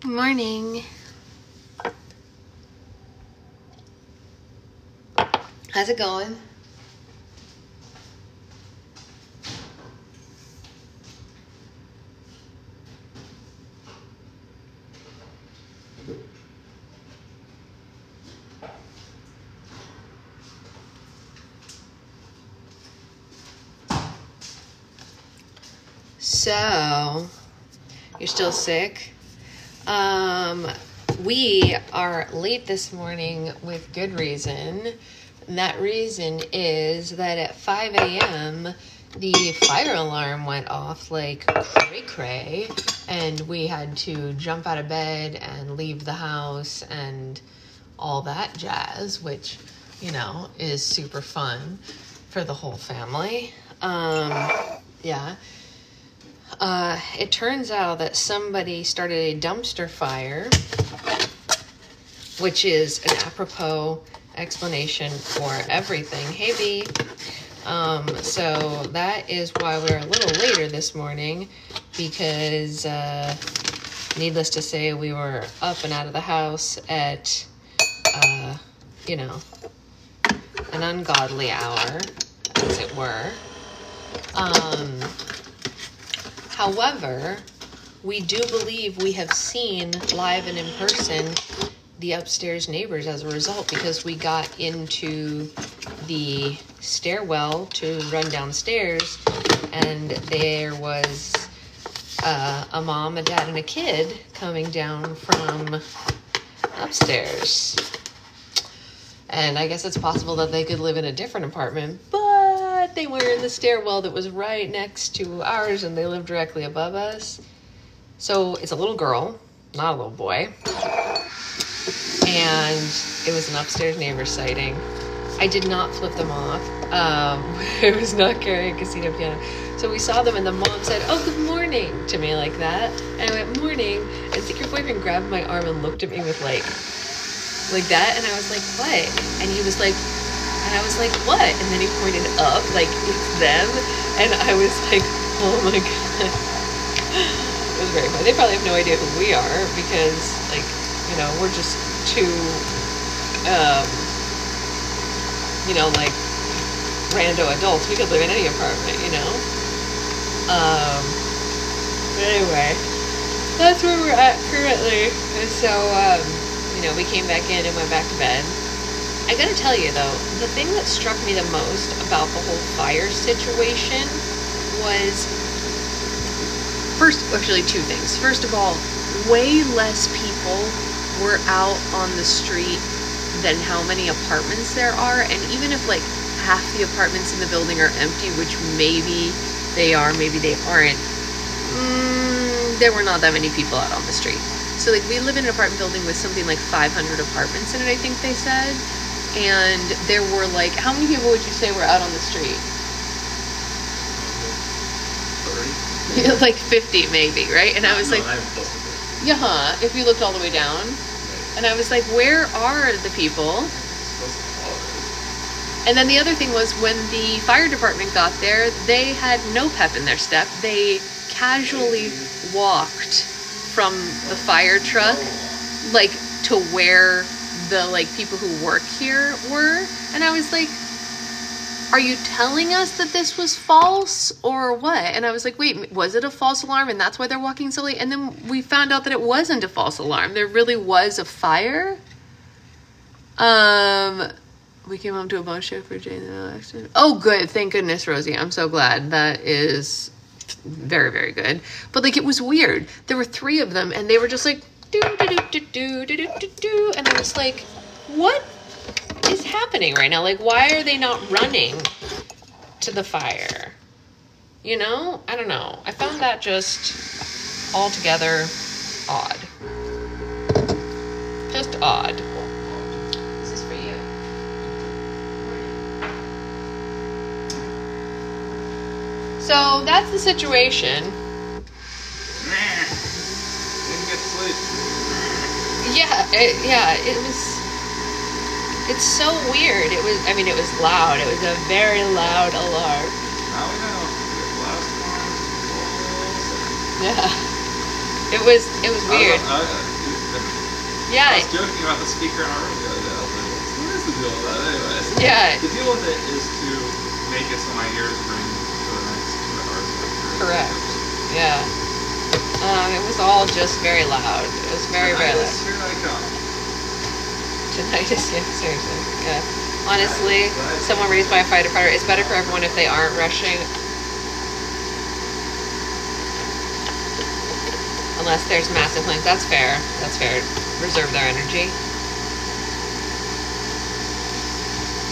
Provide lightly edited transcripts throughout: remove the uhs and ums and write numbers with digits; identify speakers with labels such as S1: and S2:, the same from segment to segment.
S1: Morning. How's it going? So, you're still sick? We are late this morning with good reason. And that reason is that at 5 a.m., the fire alarm went off like cray-cray, and we had to jump out of bed and leave the house and all that jazz, which, you know, is super fun for the whole family. Yeah. It turns out that somebody started a dumpster fire, which is an apropos explanation for everything. Hey, B. So that is why we're a little later this morning, because, needless to say, we were up and out of the house at, you know, an ungodly hour, as it were. However, we do believe we have seen live and in person the upstairs neighbors as a result, because we got into the stairwell to run downstairs, and there was a mom, a dad, and a kid coming down from upstairs. And I guess it's possible that they could live in a different apartment, but they were in the stairwell that was right next to ours, and they lived directly above us. So it's a little girl, not a little boy. And it was an upstairs neighbor sighting. I did not flip them off. I was not carrying a casino piano. So we saw them, and the mom said, "Oh, good morning," to me like that. And I went, "Morning." And Secret Boyfriend grabbed my arm and looked at me with like that. And I was like, "What?" And he was like, and I was like, "What?" And then he pointed up, like, it's them. And I was like, oh my God. It was very funny. They probably have no idea who we are, because, like, you know, we're just two, you know, like, rando adults. We could live in any apartment, you know? But anyway, that's where we're at currently. And so, you know, we came back in and went back to bed. I gotta tell you, though, the thing that struck me the most about the whole fire situation was, actually two things. First of all, way less people were out on the street than how many apartments there are. And even if, like, half the apartments in the building are empty, which maybe they are, maybe they aren't, there were not that many people out on the street. So, like, we live in an apartment building with something like 500 apartments in it, I think they said. And there were, like, how many people would you say were out on the street? 30? Like 50 maybe, right? And I was like, yeah, if you looked all the way down. And I was like, where are the people? And then the other thing was, when the fire department got there, they had no pep in their step. They casually walked from the fire truck, like, to where the, like, people who work here were. And I was like, are you telling us that this was false or what? And I was like, wait, was it a false alarm and that's why they're walking so late? And then we found out that it wasn't a false alarm. There really was a fire. We came home to a bone show for Jane and Alexa. Oh, good. Thank goodness, Rosie. I'm so glad. That is very, very good. But, like, it was weird. There were 3 of them, and they were just like, do. And I was like, what is happening right now? Like, why are they not running to the fire? You know? I don't know. I found that just altogether odd. Just odd. This is for you. So that's the situation.
S2: Didn't get sleep.
S1: Yeah, it's so weird. It was loud. It was a very loud alarm.
S2: Now we know.
S1: Yeah. It was weird. Yeah.
S2: I was joking about the speaker in our room the other day. I was like, what is the deal with that anyways?
S1: Yeah.
S2: The deal with it is to make it so my ears ring for the next 2 hours.
S1: Correct. Yeah. It was all just very loud. It was very loud.
S2: Here I come.
S1: Tinnitus, yeah, seriously. Yeah. Honestly, someone raised by a firefighter, it's better for everyone if they aren't rushing. Unless there's massive flames. That's fair. That's fair. Reserve their energy.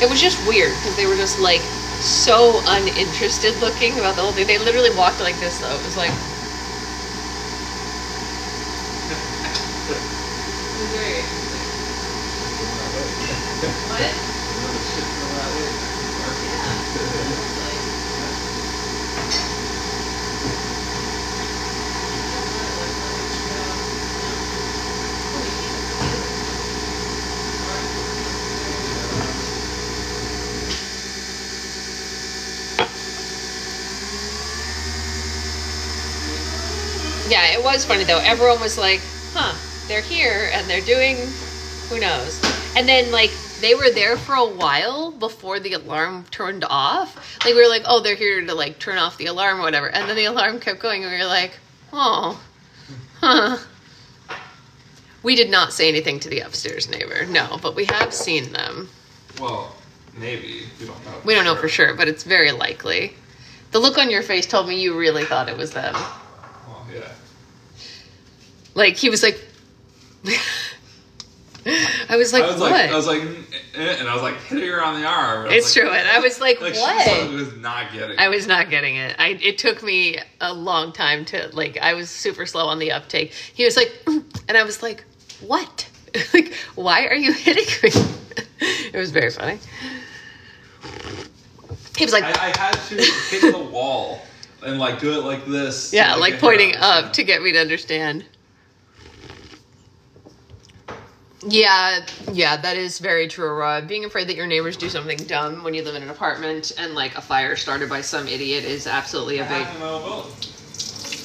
S1: It was just weird because they were just like so uninterested looking about the whole thing. They literally walked like this though. It was like. It was very interesting. What? Yeah, it was funny though. Everyone was like, huh, they're here and they're doing who knows. And then like they were there for a while before the alarm turned off. Like we were like, oh, they're here to like turn off the alarm or whatever. And then the alarm kept going and we were like, oh, huh. We did not say anything to the upstairs neighbor, no, but we have seen them.
S2: Well, maybe. We don't know.
S1: We don't know for sure, but it's very likely. The look on your face told me you really thought it was them.
S2: Well, yeah.
S1: Like he was like, I was like, what?
S2: I was like, and I was like, hitting her on the arm.
S1: It's true, and I was like,
S2: what?
S1: She
S2: was not getting it.
S1: I was not getting it. It took me a long time to like. I was super slow on the uptake. He was like, and I was like, what? Like, why are you hitting me? It was very funny. He was like,
S2: I had to hit the wall and like do it like this.
S1: Yeah, like pointing up to get me to understand. Yeah, that is very true, Aurora. Being afraid that your neighbors do something dumb when you live in an apartment and like a fire started by some idiot is absolutely a big.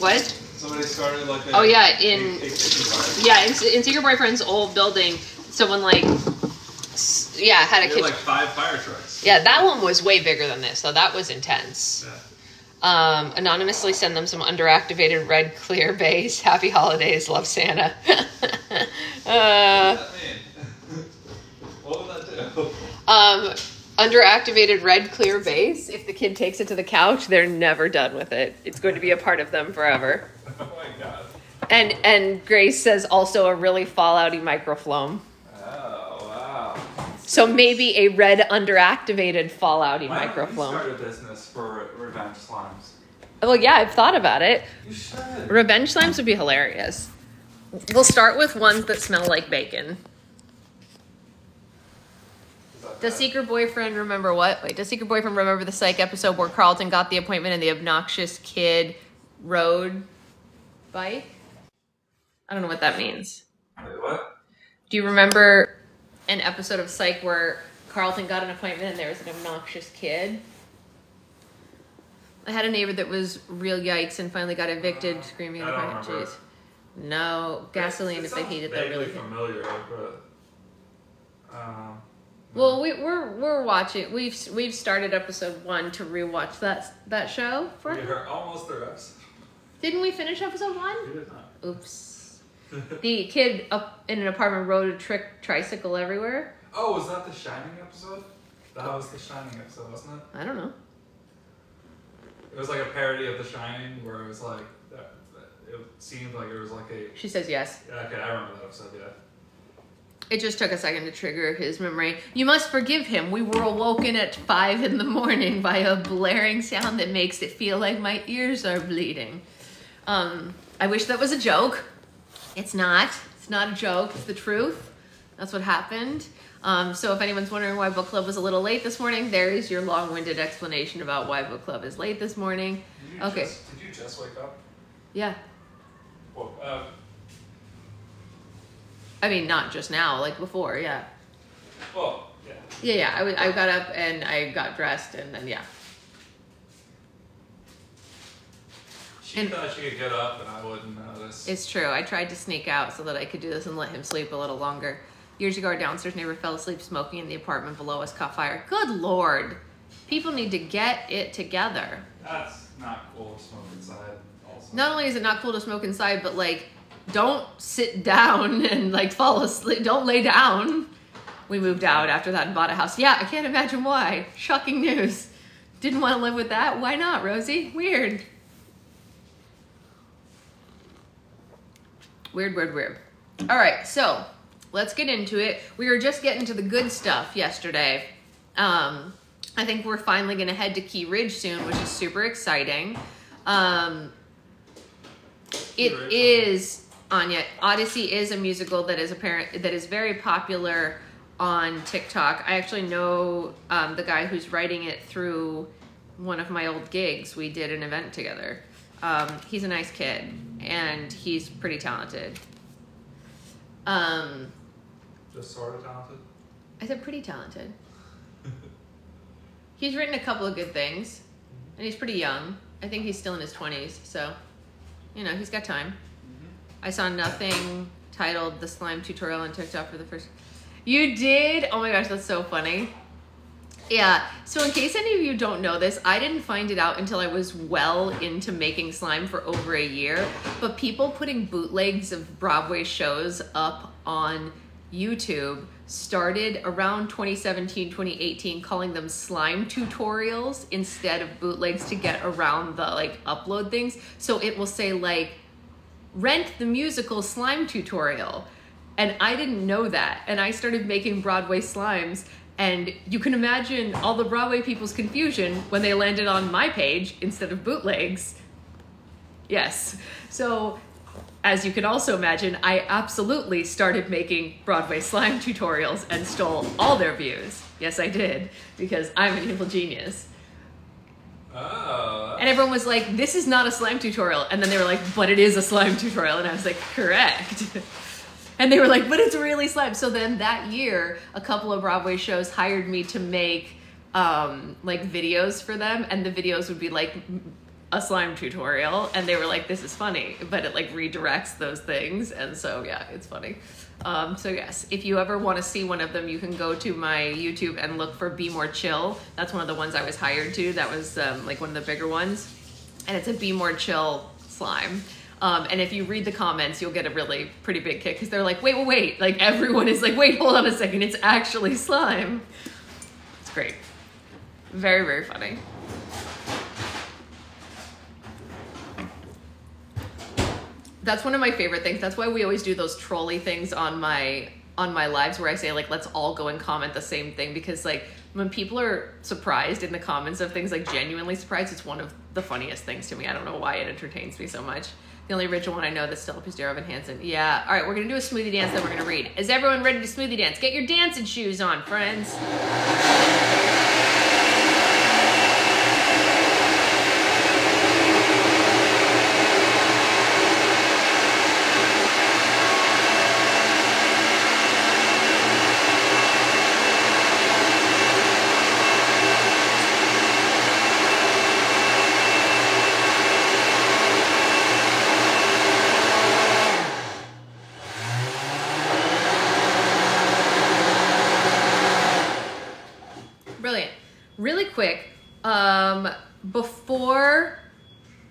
S1: What?
S2: Somebody started like a.
S1: Oh yeah,
S2: in
S1: Secret Boyfriend's old building, someone like. Yeah, had a kitchen.
S2: Like 5 fire trucks.
S1: Yeah, that one was way bigger than this, so that was intense.
S2: Yeah.
S1: Anonymously send them some underactivated red clear base. Happy holidays, love Santa.
S2: What does that mean? What would that do?
S1: Underactivated red clear base. If the kid takes it to the couch, they're never done with it. It's going to be a part of them forever.
S2: Oh my god.
S1: And Grace says also a really fallouty microfloam.
S2: Oh wow.
S1: So maybe a red underactivated fallouty
S2: Why
S1: microfloam.
S2: Why don't you start a business for revenge slimes?
S1: Well, yeah, I've thought about it.
S2: You should.
S1: Revenge slimes would be hilarious. We'll start with ones that smell like bacon. Does Secret Boyfriend remember what? Wait, does Secret Boyfriend remember the psych episode where Carlton got the appointment and the obnoxious kid rode bike? I don't know what that means.
S2: Wait, what?
S1: Do you remember an episode of Psych where Carlton got an appointment and there was an obnoxious kid? I had a neighbor that was real yikes and finally got evicted screaming in the parking lot. Jeez. No, gasoline if they heat it, they're really
S2: familiar, but
S1: well, we're watching. We've started episode 1 to rewatch that show.
S2: We're almost through episode.
S1: Didn't we finish episode 1?
S2: We did not.
S1: Oops. The kid up in an apartment rode a tricycle everywhere.
S2: Oh, was that the Shining episode? That was the Shining episode, wasn't it?
S1: I don't know.
S2: It was like a parody of The Shining, where it was like it seemed like it was like a.
S1: She says yes.
S2: Yeah, okay, I remember that episode. Yeah.
S1: It just took a second to trigger his memory. You must forgive him. We were awoken at 5 a.m. by a blaring sound that makes it feel like my ears are bleeding. I wish that was a joke. It's not. It's not a joke. It's the truth. That's what happened. So if anyone's wondering why book club was a little late this morning, there is your long-winded explanation about why book club is late this morning.
S2: Did you just wake up?
S1: Yeah.
S2: Well,
S1: I mean, not just now, like before, yeah.
S2: Well, yeah.
S1: Yeah. I got up and I got dressed and then, yeah.
S2: She thought she could get up and I wouldn't notice.
S1: It's true. I tried to sneak out so that I could do this and let him sleep a little longer. Years ago, our downstairs neighbor fell asleep smoking in the apartment below us, caught fire. Good Lord. People need to get it together.
S2: That's not cool to smoke inside also.
S1: Not only is it not cool to smoke inside, but like, don't sit down and like fall asleep. Don't lay down. We moved out after that and bought a house. Yeah, I can't imagine why. Shocking news. Didn't want to live with that. Why not, Rosie? Weird. Weird. All right, so let's get into it. We were just getting to the good stuff yesterday. I think we're finally going to head to Key Ridge soon, which is super exciting. It is, Anya, Odyssey is a musical that is very popular on TikTok. I actually know the guy who's writing it through one of my old gigs. We did an event together. He's a nice kid, and he's pretty talented.
S2: Just sort of talented?
S1: I said pretty talented. He's written a couple of good things, and he's pretty young. I think he's still in his 20s, so, you know, he's got time. I saw nothing titled The Slime Tutorial on TikTok for the first... You did? Oh my gosh, that's so funny. Yeah, so in case any of you don't know this, I didn't find it out until I was well into making slime for over a year, but people putting bootlegs of Broadway shows up on YouTube started around 2017, 2018, calling them slime tutorials instead of bootlegs to get around the like upload things. So it will say like, rent the musical slime tutorial. And I didn't know that. And I started making Broadway slimes. And you can imagine all the Broadway people's confusion when they landed on my page instead of bootlegs. Yes. So as you can also imagine, I absolutely started making Broadway slime tutorials and stole all their views. Yes, I did, because I'm an evil genius.
S2: Oh.
S1: And everyone was like, this is not a slime tutorial. And then they were like, but it is a slime tutorial. And I was like, correct. And they were like, but it's really slime. So then that year, a couple of Broadway shows hired me to make like videos for them. And the videos would be like a slime tutorial. And they were like, this is funny, but it like redirects those things. And so, yeah, it's funny. So yes, if you ever want to see one of them, you can go to my YouTube and look for Be More Chill. That's one of the ones I was hired to. That was like one of the bigger ones. And it's a Be More Chill slime. And if you read the comments, you'll get a really pretty big kick because they're like, wait. Like everyone is like, wait, hold on a second. It's actually slime. It's great. Very, very funny. That's one of my favorite things. That's why we always do those trolley things on my lives where I say like, let's all go and comment the same thing, because like when people are surprised in the comments of things, like genuinely surprised, it's one of the funniest things to me. I don't know why it entertains me so much. The only original one I know that's still up is Darrow Van Hansen. Yeah. All right, we're gonna do a smoothie dance, then we're gonna read. Is everyone ready to smoothie dance? Get your dancing shoes on, friends. Really quick, before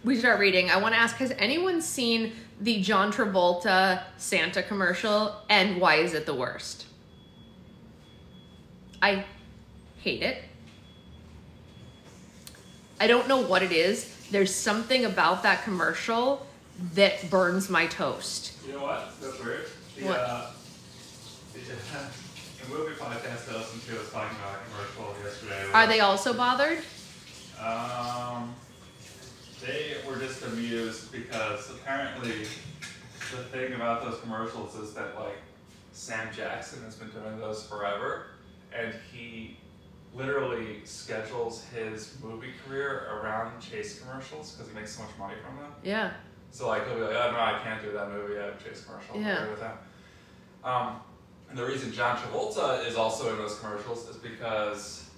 S1: we start reading, I want to ask, has anyone seen the John Travolta Santa commercial, and why is it the worst? I hate it. I don't know what it is. There's something about that commercial that burns my toast.
S2: You know what? That's weird.
S1: What?
S2: The movie podcast I listened to was talking about a commercial yesterday.
S1: Are they also bothered?
S2: They were just amused because apparently the thing about those commercials is that like Sam Jackson has been doing those forever, and he literally schedules his movie career around Chase commercials because he makes so much money from them.
S1: Yeah.
S2: So like he'll be like, oh no, I can't do that movie. I have a Chase commercial.
S1: Yeah.
S2: I'll agree with that. And the reason John Travolta is also in those commercials is because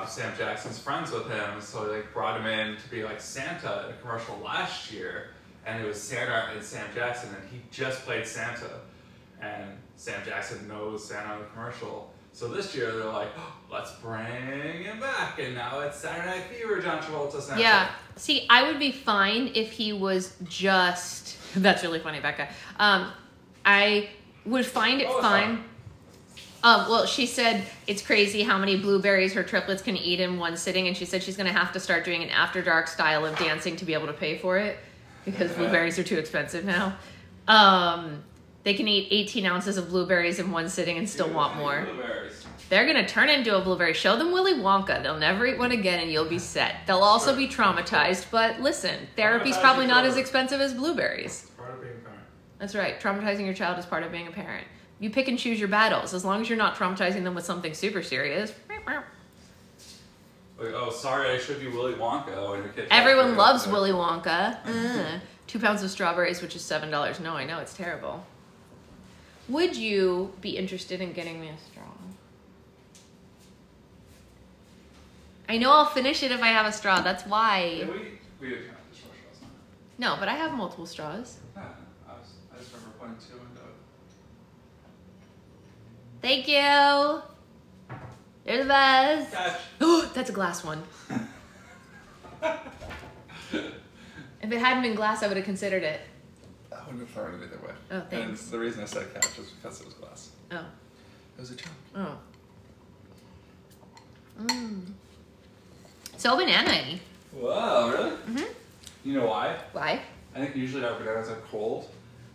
S2: Sam Jackson's friends with him, so they like, brought him in to be like Santa in a commercial last year, and it was Santa and Sam Jackson, and he just played Santa, and Sam Jackson knows Santa in the commercial. So this year they're like, oh, let's bring him back, and now it's Saturday Night Fever, John Travolta Santa.
S3: Yeah. See, I would be fine if he was just. That's really funny, Becca. I would find it fine. Well, she said it's crazy how many blueberries her triplets can eat in one sitting, and she said she's going to have to start doing an After Dark style of dancing to be able to pay for it because blueberries are too expensive now. They can eat 18 ounces of blueberries in one sitting and still want more.
S2: Blueberries.
S3: They're going to turn into a blueberry. Show them Willy Wonka. They'll never eat one again and you'll be set. They'll also be traumatized, but listen, therapy's probably not as expensive as blueberries.
S2: Part of being a parent.
S3: That's right. Traumatizing your child is part of being a parent. You pick and choose your battles. As long as you're not traumatizing them with something super serious.
S2: Like, oh, sorry, I showed you Willy Wonka when your kid.
S3: Everyone loves Willy Wonka. 2 pounds of strawberries, which is $7. No, I know, it's terrible. Would you be interested in getting me a straw? I know I'll finish it if I have a straw. That's why.
S2: Yeah, we didn't have the straws.
S3: No, but I have multiple straws.
S2: Yeah, I just remember pointing two and
S3: Thank you. You're the best.
S2: Catch.
S3: Oh, that's a glass one. If it hadn't been glass, I would have considered it.
S2: I wouldn't have thrown it either way.
S3: Oh, thanks.
S2: And the reason I said catch was because it was glass.
S3: Oh.
S2: It was a joke.
S3: Oh. So banana-y.
S2: Wow, really?
S3: Mm-hmm.
S2: You know why?
S3: Why?
S2: I think usually our bananas are cold.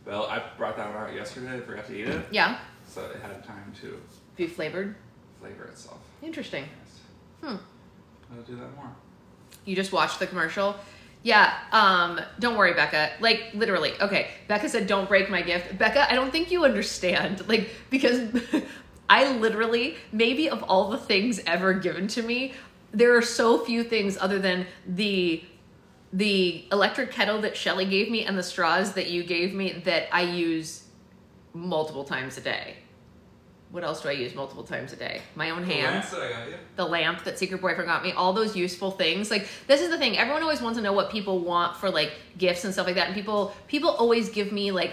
S2: Well, I brought that one out yesterday. I forgot to eat it.
S3: Yeah.
S2: So it had time to
S3: Be flavored.
S2: flavor itself.
S3: Interesting.
S2: Nice.
S3: Hmm.
S2: I'll do that more.
S3: You just watched the commercial? Yeah, don't worry, Becca. Like, literally. Okay, Becca said, don't break my gift. Becca, I don't think you understand. Like, because I literally, maybe of all the things ever given to me, there are so few things other than the electric kettle that Shelly gave me and the straws that you gave me that I use multiple times a day. What else do I use multiple times a day? My own hands.
S2: The lamp that I got you.
S3: The lamp that Secret Boyfriend got me, all those useful things. Like, this is the thing. Everyone always wants to know what people want for, like, gifts and stuff like that. And people always give me, like,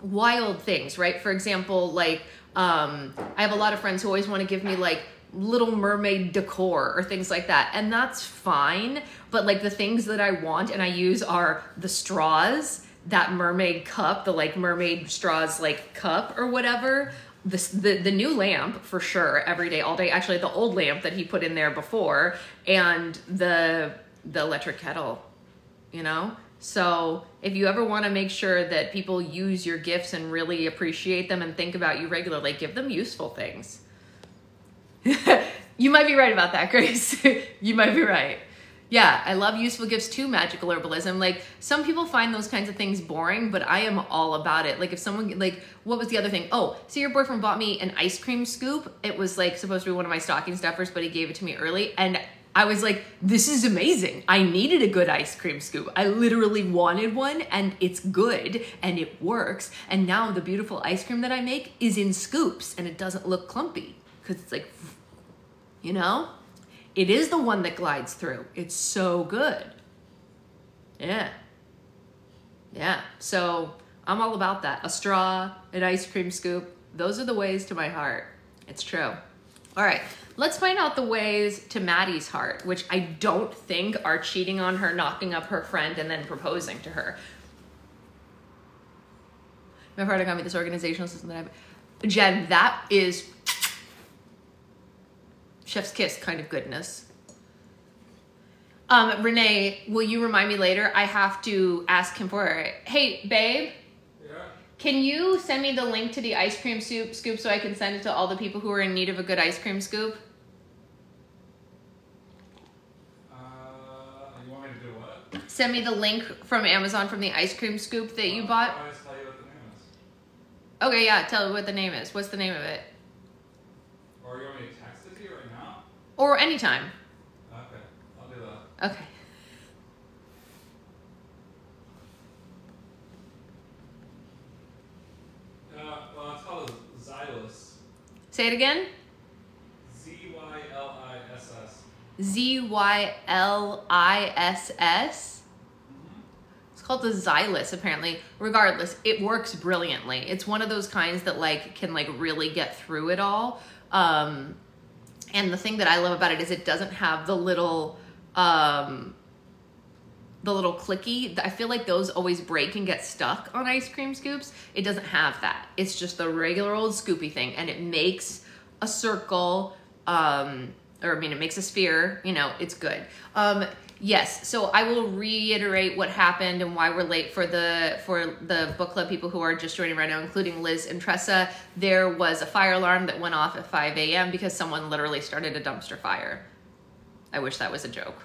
S3: wild things, right? For example, like, I have a lot of friends who always want to give me, like, Little Mermaid decor or things like that. And that's fine. But, like, the things that I want and I use are the straws, that mermaid cup, the, like, mermaid straws, like, cup or whatever. The new lamp for sure, every day, all day. Actually, the old lamp that he put in there before, and the electric kettle, you know? So if you ever want to make sure that people use your gifts and really appreciate them and think about you regularly, give them useful things. You might be right about that, Grace. You might be right. Yeah, I love useful gifts too, magical herbalism. Like, some people find those kinds of things boring, but I am all about it. Like, if someone, like, what was the other thing? Oh, so your boyfriend bought me an ice cream scoop. It was, like, supposed to be one of my stocking stuffers, but he gave it to me early. And I was like, this is amazing. I needed a good ice cream scoop. I literally wanted one, and it's good, and it works. And now the beautiful ice cream that I make is in scoops, and it doesn't look clumpy. Because it's like, you know? It is the one that glides through. It's so good. Yeah. Yeah. So I'm all about that. A straw, an ice cream scoop. Those are the ways to my heart. It's true. All right. Let's find out the ways to Maddie's heart, which I don't think are cheating on her, knocking up her friend, and then proposing to her. My partner got me this organizational system that Jen, that is chef's kiss kind of goodness. Renee, will you remind me later? I have to ask him for it. Hey, babe.
S2: Yeah.
S3: Can you send me the link to the ice cream scoop so I can send it to all the people who are in need of a good ice cream scoop?
S2: You want me to do what?
S3: Send me the link from Amazon from the ice cream scoop that you bought.
S2: I just tell you what the name is.
S3: Okay, yeah, tell me what the name is. What's the name of it?
S2: Or you want me to text it to you right now?
S3: Or anytime.
S2: Okay, I'll do that.
S3: Okay.
S2: Well, it's called Xylus.
S3: Say it again.
S2: Zyliss.
S3: Zyliss. It's called the Xylus, apparently. Regardless, it works brilliantly. It's one of those kinds that like can like really get through it all. And the thing that I love about it is it doesn't have the little clicky. I feel like those always break and get stuck on ice cream scoops. It doesn't have that. It's just the regular old scoopy thing, and it makes a circle, it makes a sphere, you know, it's good. Yes, so I will reiterate what happened and why we're late for the book club people who are just joining right now, including Liz and Tressa. There was a fire alarm that went off at 5 a.m. because someone literally started a dumpster fire. I wish that was a joke.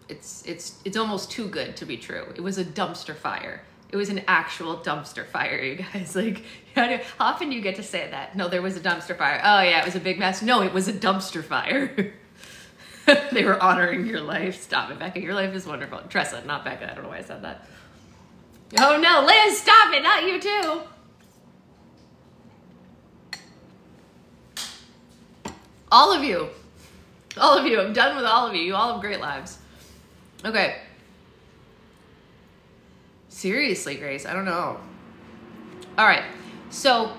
S3: It's almost too good to be true. It was a dumpster fire. It was an actual dumpster fire, you guys. Like, how often do you get to say that? No, there was a dumpster fire. Oh yeah, it was a big mess. No, it was a dumpster fire. They were honoring your life. Stop it, Becca. Your life is wonderful. Tressa, not Becca. I don't know why I said that. Oh no, Liz, stop it. Not you too. All of you. All of you. I'm done with all of you. You all have great lives. Okay. Seriously, Grace, I don't know. All right, so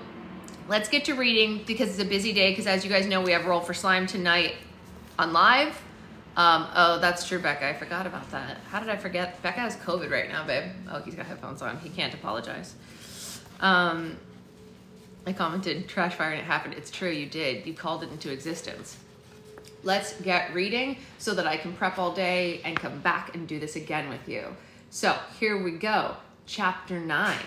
S3: let's get to reading because it's a busy day because as you guys know, we have Roll for Slime tonight on live. Oh, that's true, Becca. I forgot about that. How did I forget? Becca has COVID right now, babe. Oh, he's got headphones on. He can't apologize. I commented, trash fire and it happened. It's true, you did. You called it into existence. Let's get reading so that I can prep all day and come back and do this again with you. So here we go. Chapter 9.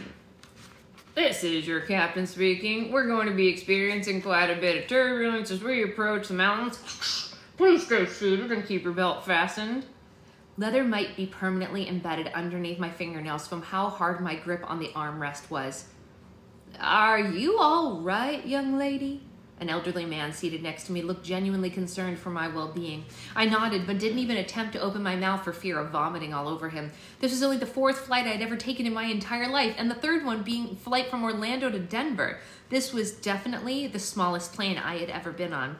S3: This is your captain speaking. We're going to be experiencing quite a bit of turbulence as we approach the mountains. Please stay seated and keep your belt fastened. Leather might be permanently embedded underneath my fingernails from how hard my grip on the armrest was. Are you all right, young lady? An elderly man seated next to me looked genuinely concerned for my well-being. I nodded, but didn't even attempt to open my mouth for fear of vomiting all over him. This was only the 4th flight I had ever taken in my entire life, and the 3rd one being flight from Orlando to Denver. This was definitely the smallest plane I had ever been on.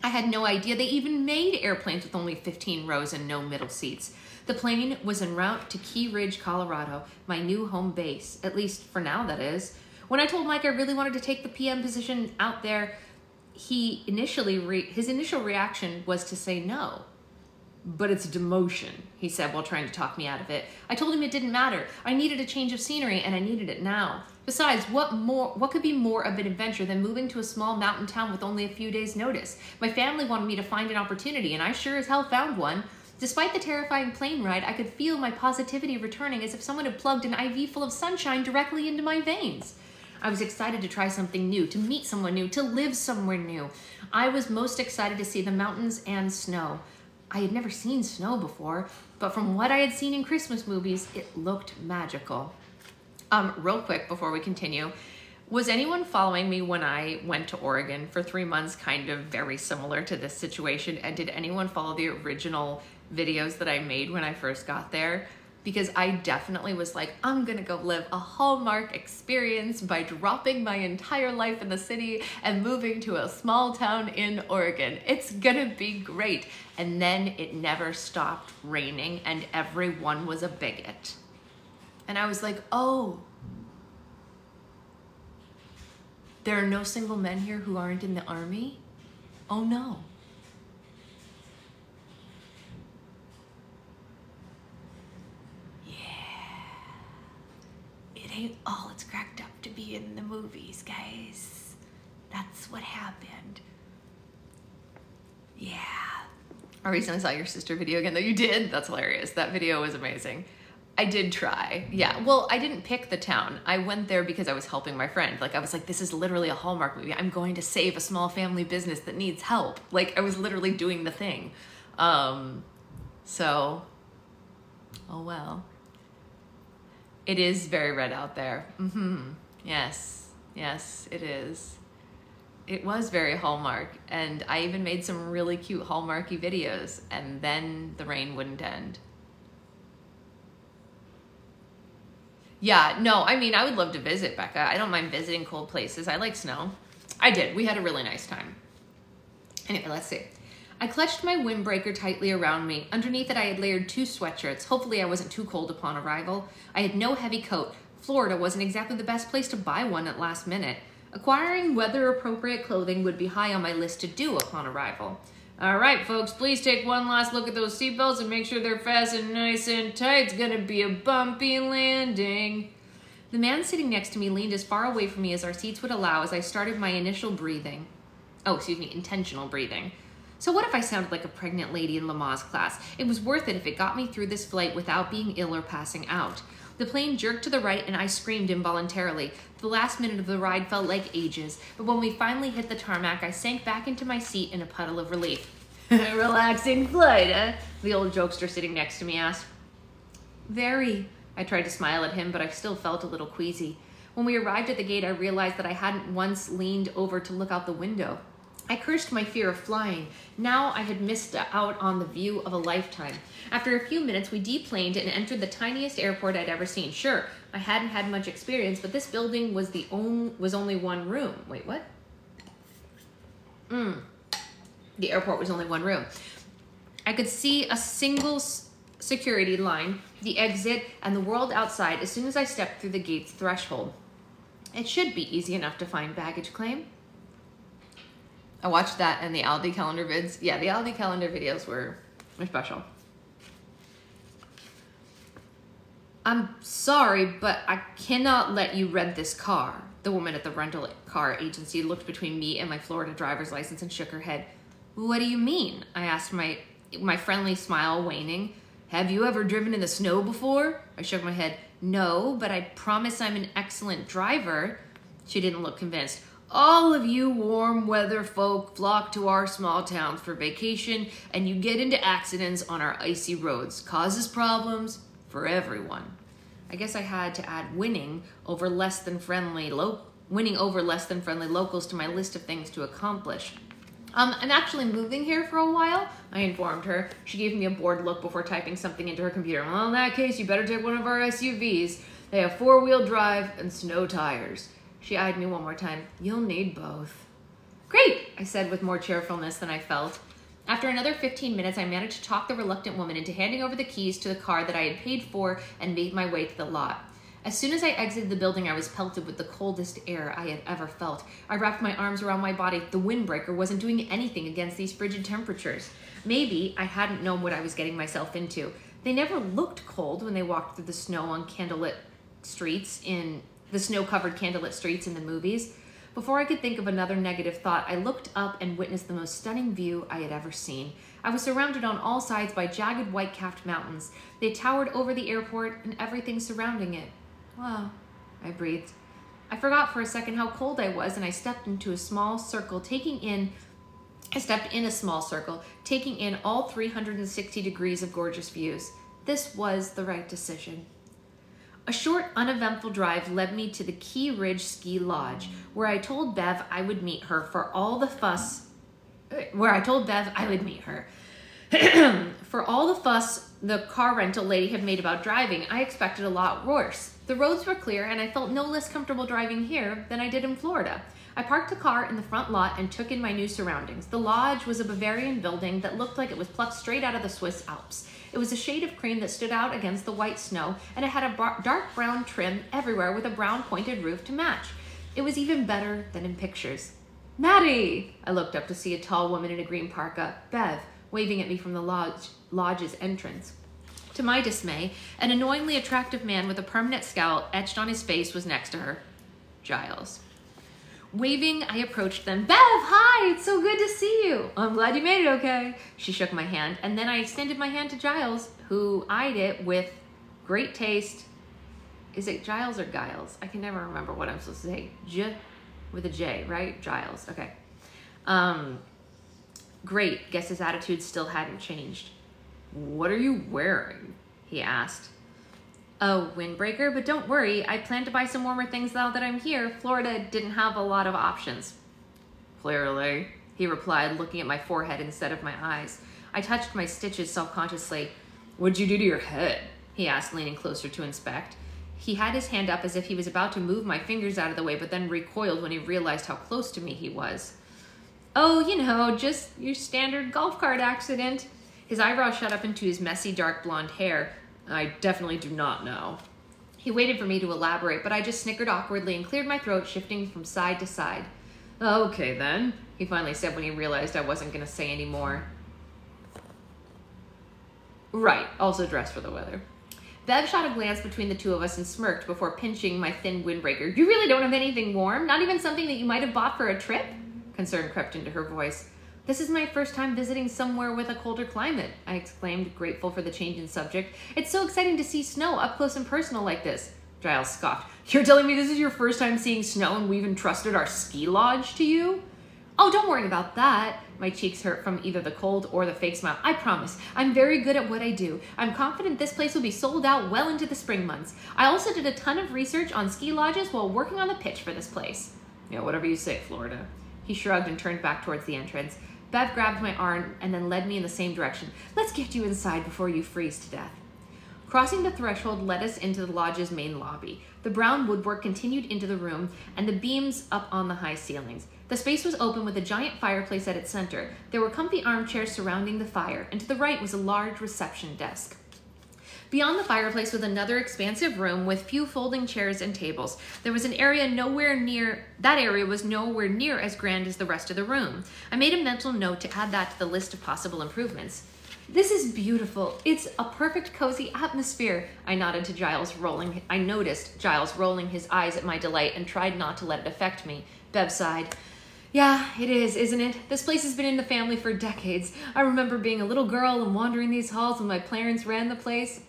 S3: I had no idea they even made airplanes with only 15 rows and no middle seats. The plane was en route to Key Ridge, Colorado, my new home base, at least for now, that is. When I told Mike I really wanted to take the PM position out there, his initial reaction was to say no. But it's demotion, he said while trying to talk me out of it. I told him it didn't matter. I needed a change of scenery and I needed it now. Besides, what could be more of an adventure than moving to a small mountain town with only a few days' notice? My family wanted me to find an opportunity and I sure as hell found one. Despite the terrifying plane ride, I could feel my positivity returning as if someone had plugged an IV full of sunshine directly into my veins. I was excited to try something new, to meet someone new, to live somewhere new. I was most excited to see the mountains and snow. I had never seen snow before, but from what I had seen in Christmas movies, it looked magical. Real quick before we continue, was anyone following me when I went to Oregon for 3 months, kind of very similar to this situation? And did anyone follow the original videos that I made when I first got there? Because I definitely was like, I'm gonna go live a Hallmark experience by dropping my entire life in the city and moving to a small town in Oregon. It's gonna be great. And then it never stopped raining and everyone was a bigot. And I was like, oh, there are no single men here who aren't in the army? Oh no. Ain't all it's cracked up to be in the movies, guys. That's what happened. Yeah. I recently saw your sister video again, though. You did? That's hilarious. That video was amazing. I did try. Yeah, well, I didn't pick the town. I went there because I was helping my friend. Like, I was like, this is literally a Hallmark movie. I'm going to save a small family business that needs help. Like, I was literally doing the thing. So, oh well. It is very red out there. Yes, yes, it is. It was very Hallmark, and I even made some really cute Hallmarky videos, and then the rain wouldn't end. Yeah, no, I mean, I would love to visit, Becca. I don't mind visiting cold places. I like snow. I did. We had a really nice time. Anyway, let's see. I clutched my windbreaker tightly around me. Underneath it, I had layered 2 sweatshirts. Hopefully, I wasn't too cold upon arrival. I had no heavy coat. Florida wasn't exactly the best place to buy one at last minute. Acquiring weather-appropriate clothing would be high on my list to do upon arrival. All right, folks, please take one last look at those seatbelts and make sure they're fastened nice and tight. It's gonna be a bumpy landing. The man sitting next to me leaned as far away from me as our seats would allow as I started my intentional breathing. So what if I sounded like a pregnant lady in Lamaze class? It was worth it if it got me through this flight without being ill or passing out. The plane jerked to the right and I screamed involuntarily. The last minute of the ride felt like ages, but when we finally hit the tarmac, I sank back into my seat in a puddle of relief. Relaxing flight, eh? The old jokester sitting next to me asked. Very. I tried to smile at him, but I still felt a little queasy. When we arrived at the gate, I realized that I hadn't once leaned over to look out the window. I cursed my fear of flying. Now I had missed out on the view of a lifetime. After a few minutes, we deplaned and entered the tiniest airport I'd ever seen. Sure, I hadn't had much experience, but this building was only one room. Wait, what? The airport was only one room. I could see a single security line, the exit, and the world outside as soon as I stepped through the gate's threshold. It should be easy enough to find baggage claim. I watched that and the Aldi calendar vids. Yeah, the Aldi calendar videos were special. I'm sorry, but I cannot let you rent this car. The woman at the rental car agency looked between me and my Florida driver's license and shook her head. What do you mean? I asked, my friendly smile waning. Have you ever driven in the snow before? I shook my head. No, but I promise I'm an excellent driver. She didn't look convinced. All of you warm weather folk flock to our small towns for vacation and you get into accidents on our icy roads. Causes problems for everyone. I guess I had to add winning over less than friendly locals to my list of things to accomplish. I'm actually moving here for a while, I informed her. She gave me a bored look before typing something into her computer. Well, in that case, you better take one of our SUVs. They have 4-wheel drive and snow tires. She eyed me one more time. You'll need both. Great, I said with more cheerfulness than I felt. After another 15 minutes, I managed to talk the reluctant woman into handing over the keys to the car that I had paid for and made my way to the lot. As soon as I exited the building, I was pelted with the coldest air I had ever felt. I wrapped my arms around my body. The windbreaker wasn't doing anything against these frigid temperatures. Maybe I hadn't known what I was getting myself into. They never looked cold when they walked through the snow on candlelit streets in the snow-covered candlelit streets in the movies. Before I could think of another negative thought, I looked up and witnessed the most stunning view I had ever seen. I was surrounded on all sides by jagged white-capped mountains. They towered over the airport and everything surrounding it. Wow, I breathed. I forgot for a second how cold I was, and I stepped into a small circle, taking in all 360 degrees of gorgeous views. This was the right decision. A short, uneventful drive led me to the Key Ridge Ski Lodge, where I told Bev I would meet her for all the fuss the car rental lady had made about driving, I expected a lot worse. The roads were clear, and I felt no less comfortable driving here than I did in Florida. I parked the car in the front lot and took in my new surroundings. The lodge was a Bavarian building that looked like it was plucked straight out of the Swiss Alps. It was a shade of cream that stood out against the white snow, and it had a dark brown trim everywhere with a brown pointed roof to match. It was even better than in pictures. Maddie! I looked up to see a tall woman in a green parka, Bev, waving at me from the lodge's entrance. To my dismay, an annoyingly attractive man with a permanent scowl etched on his face was next to her. Giles. Waving, I approached them. Bev, hi! It's so good to see you. I'm glad you made it okay. She shook my hand, and then I extended my hand to Giles, who eyed it with great taste. Is it Giles or Giles? I can never remember what I'm supposed to say. With a J, right? Giles, okay. Great, guess his attitude still hadn't changed. What are you wearing? He asked. A windbreaker, but don't worry, I plan to buy some warmer things now that I'm here. Florida didn't have a lot of options. Clearly, he replied, looking at my forehead instead of my eyes. I touched my stitches self-consciously. What'd you do to your head? He asked, leaning closer to inspect. He had his hand up as if he was about to move my fingers out of the way, but then recoiled when he realized how close to me he was. Oh, you know, just your standard golf cart accident. His eyebrows shot up into his messy dark blonde hair. I definitely do not know. He waited for me to elaborate, but I just snickered awkwardly and cleared my throat, shifting from side to side. Okay then, he finally said when he realized I wasn't going to say any more. Right, also dressed for the weather. Bev shot a glance between the two of us and smirked before pinching my thin windbreaker. You really don't have anything warm? Not even something that you might have bought for a trip? Concern crept into her voice. This is my first time visiting somewhere with a colder climate, I exclaimed, grateful for the change in subject. It's so exciting to see snow up close and personal like this. Giles scoffed. You're telling me this is your first time seeing snow and we've entrusted our ski lodge to you? Oh, don't worry about that. My cheeks hurt from either the cold or the fake smile. I promise. I'm very good at what I do. I'm confident this place will be sold out well into the spring months. I also did a ton of research on ski lodges while working on the pitch for this place. Yeah, whatever you say, Florida. He shrugged and turned back towards the entrance. Bev grabbed my arm and then led me in the same direction. Let's get you inside before you freeze to death. Crossing the threshold led us into the lodge's main lobby. The brown woodwork continued into the room and the beams up on the high ceilings. The space was open with a giant fireplace at its center. There were comfy armchairs surrounding the fire, and to the right was a large reception desk. Beyond the fireplace was another expansive room with few folding chairs and tables. There was an area that area was nowhere near as grand as the rest of the room. I made a mental note to add that to the list of possible improvements. This is beautiful. It's a perfect cozy atmosphere. I nodded to Giles I noticed Giles rolling his eyes at my delight and tried not to let it affect me. Bev sighed. Yeah, it is, isn't it? This place has been in the family for decades. I remember being a little girl and wandering these halls when my parents ran the place.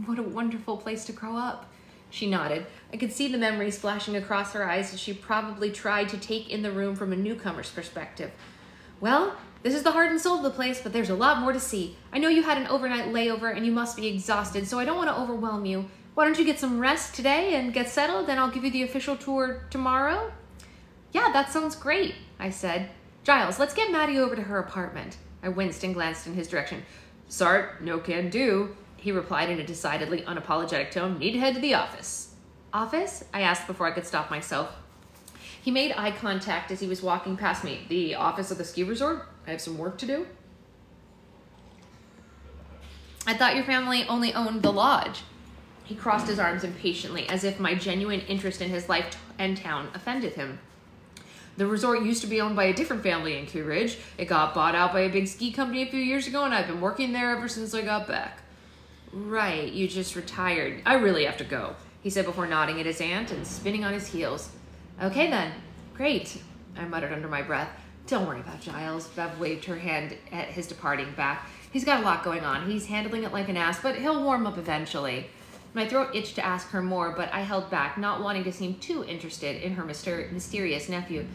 S3: What a wonderful place to grow up. She nodded. I could see the memories flashing across her eyes as she probably tried to take in the room from a newcomer's perspective. Well, this is the heart and soul of the place, but there's a lot more to see. I know you had an overnight layover and you must be exhausted, so I don't want to overwhelm you. Why don't you get some rest today and get settled, and I'll give you the official tour tomorrow? Yeah, that sounds great, I said. Giles, let's get Maddie over to her apartment. I winced and glanced in his direction. Sart, no can do, he replied in a decidedly unapologetic tone. Need to head to the office. Office? I asked before I could stop myself. He made eye contact as he was walking past me. The office of the ski resort? I have some work to do. I thought your family only owned the lodge. He crossed his arms impatiently, as if my genuine interest in his life and town offended him. The resort used to be owned by a different family in Key Ridge. It got bought out by a big ski company a few years ago, and I've been working there ever since I got back. Right, you just retired. I really have to go, he said before nodding at his aunt and spinning on his heels. Okay then, great, I muttered under my breath. Don't worry about Giles. Bev waved her hand at his departing back. He's got a lot going on. He's handling it like an ass, but he'll warm up eventually. My throat itched to ask her more, but I held back, not wanting to seem too interested in her mysterious nephew.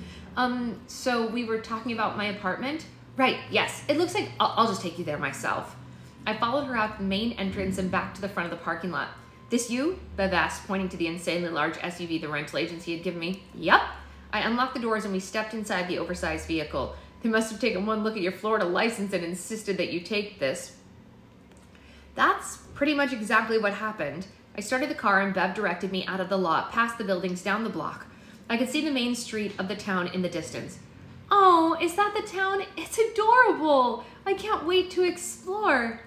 S3: So we were talking about my apartment? Right, yes. It looks like I'll just take you there myself. I followed her out the main entrance and back to the front of the parking lot. This you? Bev asked, pointing to the insanely large SUV the rental agency had given me. Yup. I unlocked the doors and we stepped inside the oversized vehicle. They must have taken one look at your Florida license and insisted that you take this. That's pretty much exactly what happened. I started the car and Bev directed me out of the lot, past the buildings, down the block. I could see the main street of the town in the distance. Oh, is that the town? It's adorable. I can't wait to explore.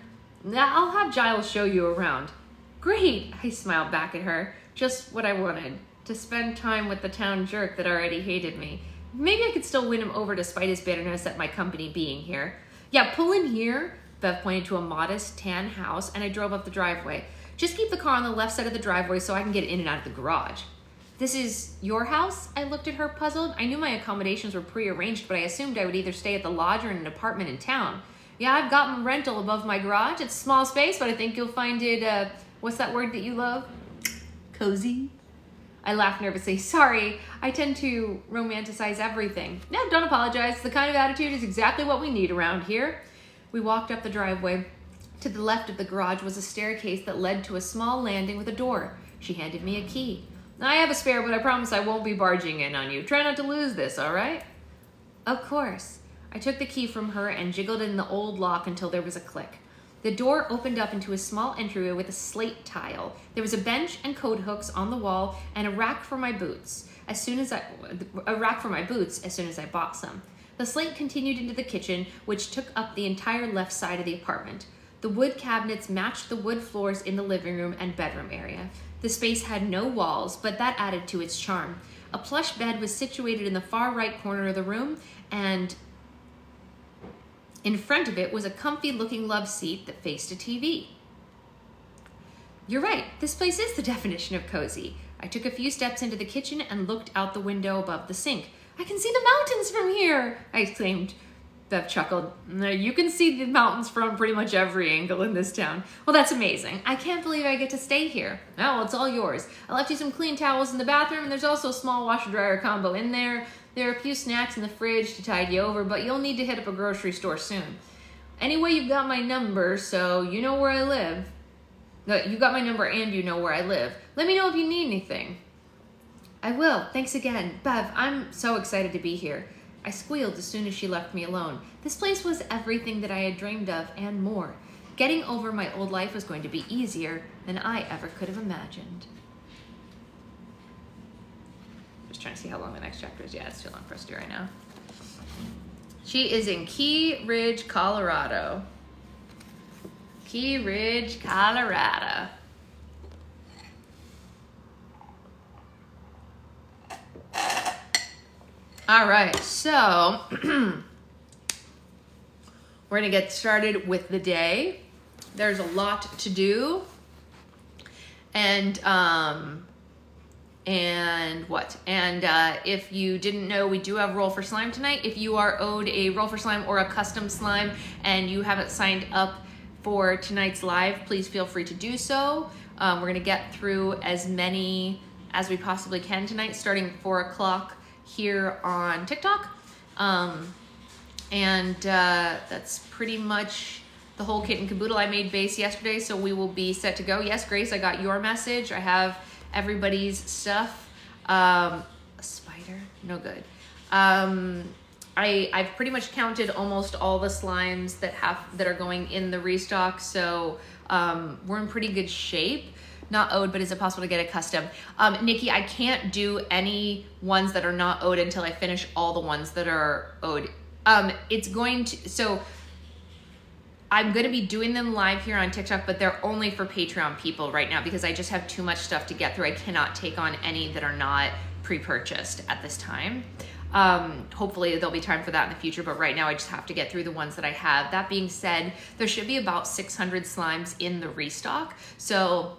S3: I'll have Giles show you around. Great, I smiled back at her. Just what I wanted, to spend time with the town jerk that already hated me. Maybe I could still win him over despite his bitterness at my company being here. Yeah, pull in here. Bev pointed to a modest tan house and I drove up the driveway. Just keep the car on the left side of the driveway so I can get in and out of the garage. This is your house? I looked at her puzzled. I knew my accommodations were prearranged, but I assumed I would either stay at the lodge or in an apartment in town. Yeah, I've got my rental above my garage. It's a small space, but I think you'll find it, what's that word that you love? Cozy? I laughed nervously. Sorry, I tend to romanticize everything. No, don't apologize. The kind of attitude is exactly what we need around here. We walked up the driveway. To the left of the garage was a staircase that led to a small landing with a door. She handed me a key. I have a spare, but I promise I won't be barging in on you. Try not to lose this, all right? Of course. I took the key from her and jiggled it in the old lock until there was a click. The door opened up into a small entryway with a slate tile. There was a bench and coat hooks on the wall and a rack for my boots as soon as I bought some. The slate continued into the kitchen, which took up the entire left side of the apartment. The wood cabinets matched the wood floors in the living room and bedroom area. The space had no walls, but that added to its charm. A plush bed was situated in the far right corner of the room, and in front of it was a comfy-looking love seat that faced a TV. You're right, this place is the definition of cozy. I took a few steps into the kitchen and looked out the window above the sink. I can see the mountains from here, I exclaimed. Bev chuckled. You can see the mountains from pretty much every angle in this town. Well, that's amazing. I can't believe I get to stay here. Oh, well, it's all yours. I left you some clean towels in the bathroom, and there's also a small washer-dryer combo in there. There are a few snacks in the fridge to tide you over, but you'll need to hit up a grocery store soon. Anyway, you've got my number, so you know where I live. You got my number and you know where I live. Let me know if you need anything. I will. Thanks again. Bev, I'm so excited to be here. I squealed as soon as she left me alone. This place was everything that I had dreamed of and more. Getting over my old life was going to be easier than I ever could have imagined. Just trying to see how long the next chapter is. Yeah, it's too long for us to do right now. She is in Key Ridge, Colorado. Key Ridge, Colorado. All right, so we're gonna get started with the day. There's a lot to do, and if you didn't know, we do have Roll for Slime tonight. If you are owed a Roll for Slime or a custom slime and you haven't signed up for tonight's live, please feel free to do so. We're gonna get through as many as we possibly can tonight, starting at 4 o'clock here on TikTok. That's pretty much the whole kit and caboodle. I made base yesterday, so we will be set to go. Yes, Grace, I got your message. I have everybody's stuff. A spider, no good. I've pretty much counted almost all the slimes that are going in the restock, so we're in pretty good shape. Not owed, but is it possible to get a custom? Nikki, I can't do any ones that are not owed until I finish all the ones that are owed. So I'm gonna be doing them live here on TikTok, but they're only for Patreon people right now because I just have too much stuff to get through. I cannot take on any that are not pre-purchased at this time. Hopefully there'll be time for that in the future, but right now I just have to get through the ones that I have. That being said, there should be about 600 slimes in the restock, so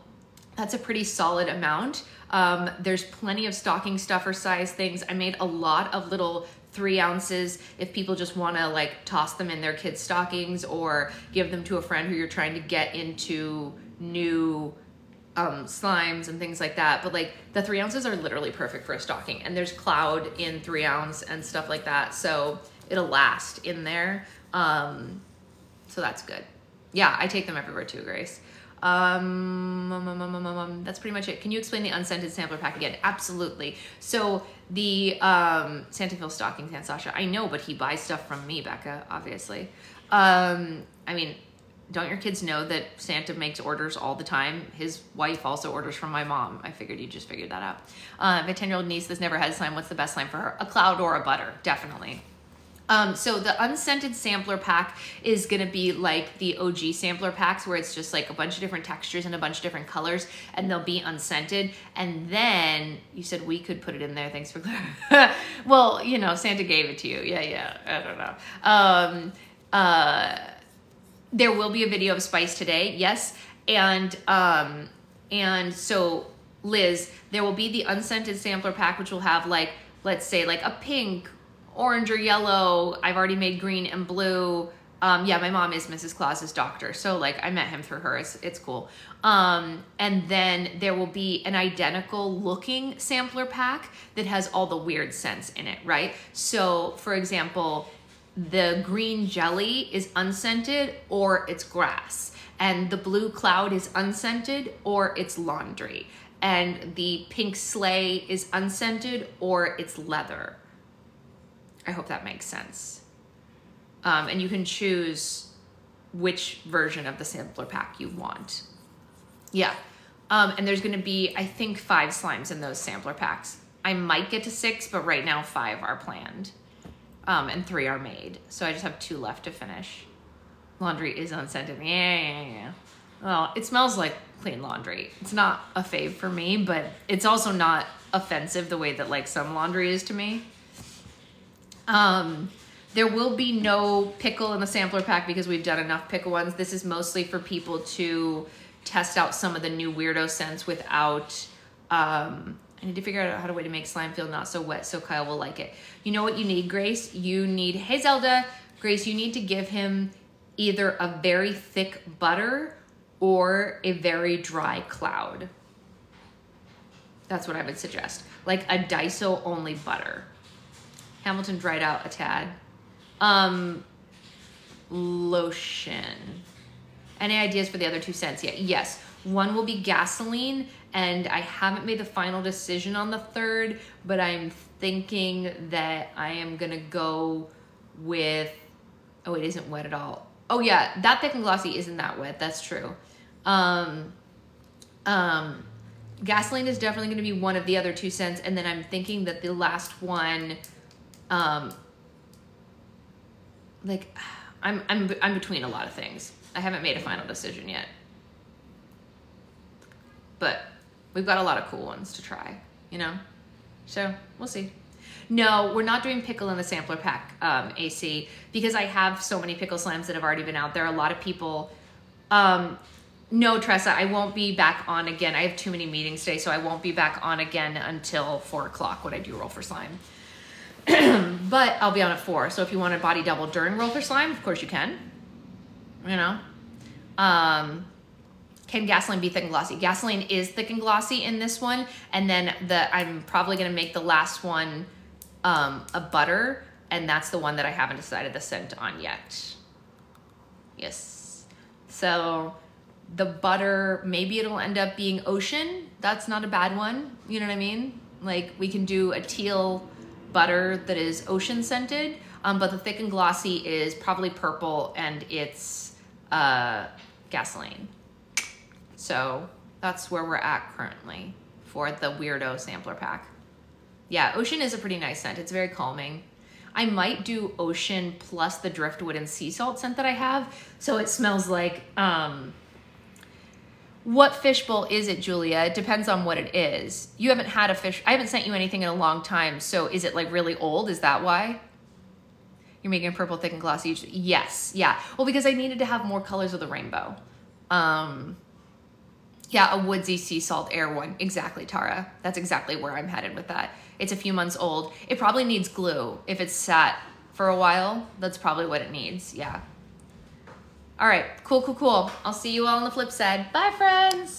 S3: that's a pretty solid amount. There's plenty of stocking stuffer size things. I made a lot of little 3 ounces if people just want to like toss them in their kids' stockings or give them to a friend who you're trying to get into new slimes and things like that. But like the 3 ounces are literally perfect for a stocking, and there's Cloud in 3 ounce and stuff like that, so it'll last in there. So that's good. Yeah, I take them everywhere too, Grace. That's pretty much it. Can you explain the unscented sampler pack again? Absolutely. So the Santafil stockings, Aunt Sasha, I know, but he buys stuff from me, Becca, obviously. I mean, don't your kids know that Santa makes orders all the time? His wife also orders from my mom. I figured you just figured that out. My 10-year-old niece that's never had slime, what's the best slime for her? A Cloud or a Butter, definitely. So the unscented sampler pack is gonna be like the OG sampler packs where it's just like a bunch of different textures and a bunch of different colors, and they'll be unscented. And then you said we could put it in there. Thanks for clarifying. Well, you know, Santa gave it to you. Yeah. I don't know. There will be a video of Spice today. Yes. And so Liz, there will be the unscented sampler pack, which will have like, let's say like a pink, orange or yellow. I've already made green and blue. Yeah, my mom is Mrs. Claus's doctor, so like I met him through her. It's cool. And then there will be an identical looking sampler pack that has all the weird scents in it, right? So for example, the green jelly is unscented or it's grass, and the blue Cloud is unscented or it's laundry, and the pink sleigh is unscented or it's leather. I hope that makes sense. And you can choose which version of the sampler pack you want. Yeah. And there's gonna be, I think, 5 slimes in those sampler packs. I might get to 6, but right now 5 are planned. and 3 are made. So I just have 2 left to finish. Laundry is unscented. Yeah. Well, it smells like clean laundry. It's not a fave for me, but it's also not offensive the way that like some laundry is to me. There will be no pickle in the sampler pack because we've done enough pickle ones. This is mostly for people to test out some of the new weirdo scents without, I need to figure out how to make slime feel not so wet so Kyle will like it. You know what you need, Grace? You need, hey Zelda, Grace, you need to give him either a very thick butter or a very dry cloud. That's what I would suggest. Like a Daiso only butter. Hamilton dried out a tad. Lotion. Any ideas for the other 2 scents yet? Yes. One will be gasoline, and I haven't made the final decision on the 3rd, but I'm thinking that I am gonna go with, oh, it isn't wet at all. Oh yeah, that Thick and Glossy isn't that wet, that's true. Gasoline is definitely gonna be one of the other 2 scents, and then I'm thinking that the last one, like, I'm between a lot of things. I haven't made a final decision yet. But we've got a lot of cool ones to try, you know? So we'll see. No, we're not doing pickle in the sampler pack, AC, because I have so many pickle slams that have already been out there. A lot of people, no, Tressa, I won't be back on again. I have too many meetings today, so I won't be back on again until 4 o'clock when I do Roll for Slime. But I'll be on at 4, so if you want to body double during Roll for Slime, of course you can. You know? Can gasoline be thick and glossy? Gasoline is thick and glossy in this one, and then I'm probably gonna make the last one a butter, and that's the one that I haven't decided the scent on yet. Yes. So the butter, maybe it'll end up being ocean. That's not a bad one. You know what I mean? Like we can do a teal butter that is ocean scented, but the thick and glossy is probably purple, and it's gasoline. So that's where we're at currently for the weirdo sampler pack. Yeah, ocean is a pretty nice scent. It's very calming. I might do ocean plus the driftwood and sea salt scent that I have. So it smells like, what fishbowl is it, Julia? It depends on what it is. You haven't had a fish, I haven't sent you anything in a long time. So is it like really old? Is that why? You're making a purple thick and glossy? Yes, yeah. Well, because I needed to have more colors of the rainbow. Yeah, a woodsy sea salt air one. Exactly, Tara. That's exactly where I'm headed with that. It's a few months old. It probably needs glue. If it's sat for a while, that's probably what it needs. Yeah. All right, cool. I'll see you all on the flip side. Bye, friends.